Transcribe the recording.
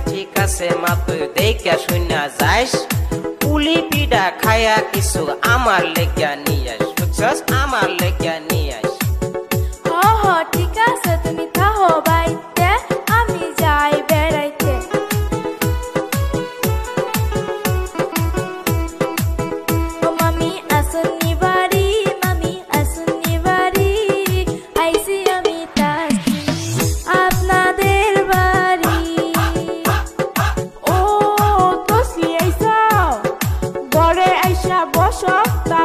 ঠিক আছে মা তুই দেখা শুনা যাইস পুলি পিঠা খায়া কিছু আমার লেগা নিয়ে আস বুঝছস আমার লেগা নিয়ে আস ঠিক আছে তুমি থাকো বাইতে আমি যাই বেড়াইতে ও মামি আসুনি বাড়ি আইসি আমি তাসি আপনাদের বাড়ি বসো তা